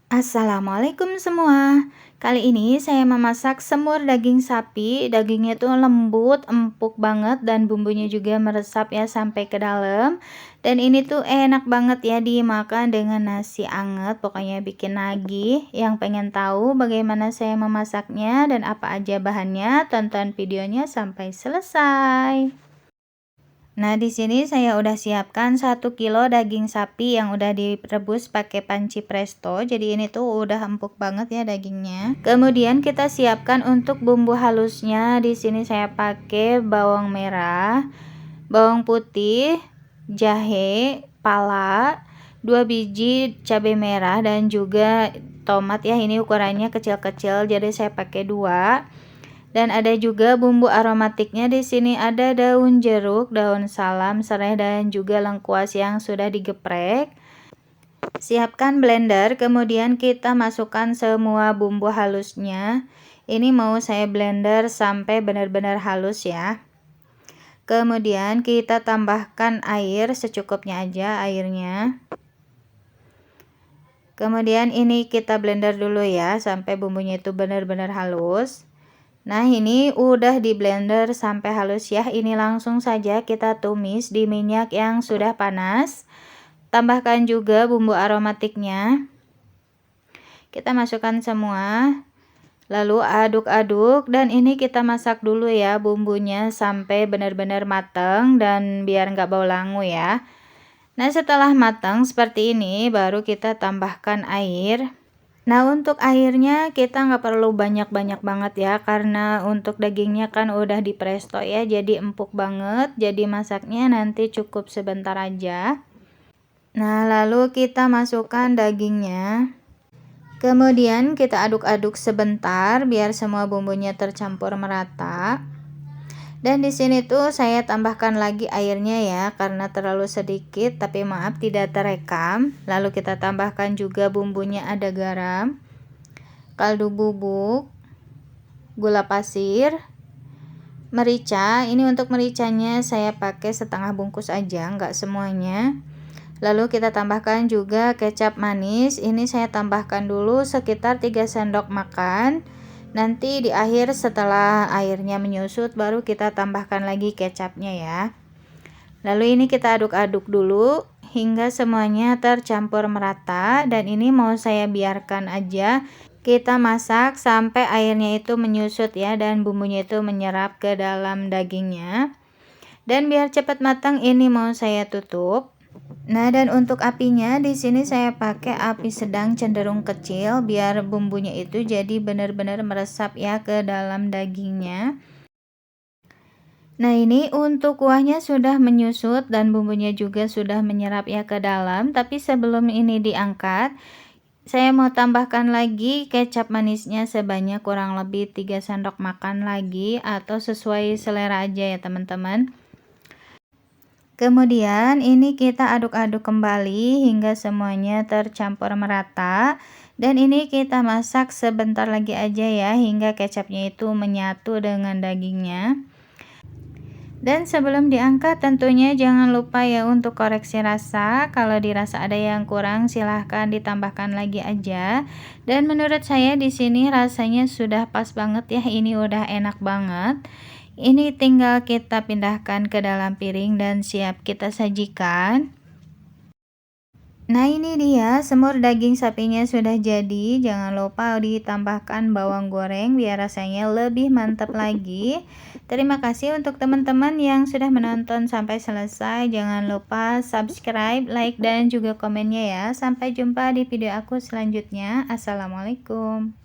Assalamualaikum semua. Kali ini saya memasak semur daging sapi. Dagingnya tuh lembut, empuk banget dan bumbunya juga meresap ya sampai ke dalam. Dan ini tuh enak banget ya dimakan dengan nasi anget. Pokoknya bikin nagih. Yang pengen tahu bagaimana saya memasaknya dan apa aja bahannya, tonton videonya sampai selesai. Nah, di sini saya udah siapkan 1 kilo daging sapi yang udah direbus pakai panci presto. Jadi ini tuh udah empuk banget ya dagingnya. Kemudian kita siapkan untuk bumbu halusnya. Di sini saya pakai bawang merah, bawang putih, jahe, pala, 2 biji cabai merah dan juga tomat ya. Ini ukurannya kecil-kecil jadi saya pakai 2. Dan ada juga bumbu aromatiknya. Di sini ada daun jeruk, daun salam, serai dan juga lengkuas yang sudah digeprek. Siapkan blender, kemudian kita masukkan semua bumbu halusnya. Ini mau saya blender sampai benar-benar halus ya. Kemudian kita tambahkan air secukupnya aja airnya. Kemudian ini kita blender dulu ya sampai bumbunya itu benar-benar halus. Nah, ini udah di blender sampai halus ya. Ini langsung saja kita tumis di minyak yang sudah panas. Tambahkan juga bumbu aromatiknya. Kita masukkan semua. Lalu aduk-aduk dan ini kita masak dulu ya bumbunya sampai benar-benar matang dan biar nggak bau langu ya. Nah, setelah matang seperti ini baru kita tambahkan air. Nah, untuk airnya kita nggak perlu banyak-banyak banget ya, karena untuk dagingnya kan udah di presto ya, jadi empuk banget. Jadi masaknya nanti cukup sebentar aja. Nah, lalu kita masukkan dagingnya. Kemudian kita aduk-aduk sebentar biar semua bumbunya tercampur merata. Dan di sini tuh saya tambahkan lagi airnya ya, karena terlalu sedikit, tapi maaf tidak terekam. Lalu kita tambahkan juga bumbunya, ada garam, kaldu bubuk, gula pasir, merica. Ini untuk mericanya saya pakai setengah bungkus aja, nggak semuanya. Lalu kita tambahkan juga kecap manis. Ini saya tambahkan dulu sekitar 3 sendok makan. Nanti di akhir setelah airnya menyusut baru kita tambahkan lagi kecapnya ya. Lalu ini kita aduk-aduk dulu hingga semuanya tercampur merata, dan ini mau saya biarkan aja. Kita masak sampai airnya itu menyusut ya dan bumbunya itu menyerap ke dalam dagingnya. Dan biar cepat matang ini mau saya tutup. Nah, dan untuk apinya di sini saya pakai api sedang cenderung kecil biar bumbunya itu jadi benar-benar meresap ya ke dalam dagingnya. Nah, ini untuk kuahnya sudah menyusut dan bumbunya juga sudah menyerap ya ke dalam, tapi sebelum ini diangkat, saya mau tambahkan lagi kecap manisnya sebanyak kurang lebih 3 sendok makan lagi atau sesuai selera aja ya teman-teman. Kemudian ini kita aduk-aduk kembali hingga semuanya tercampur merata. Dan ini kita masak sebentar lagi aja ya hingga kecapnya itu menyatu dengan dagingnya. Dan sebelum diangkat tentunya jangan lupa ya untuk koreksi rasa. Kalau dirasa ada yang kurang silahkan ditambahkan lagi aja. Dan menurut saya di sini rasanya sudah pas banget ya, ini udah enak banget. Ini tinggal kita pindahkan ke dalam piring dan siap kita sajikan. Nah, ini dia semur daging sapinya sudah jadi. Jangan lupa ditambahkan bawang goreng biar rasanya lebih mantap lagi. Terima kasih untuk teman-teman yang sudah menonton sampai selesai. Jangan lupa subscribe, like, dan juga komennya ya. Sampai jumpa di video aku selanjutnya. Assalamualaikum.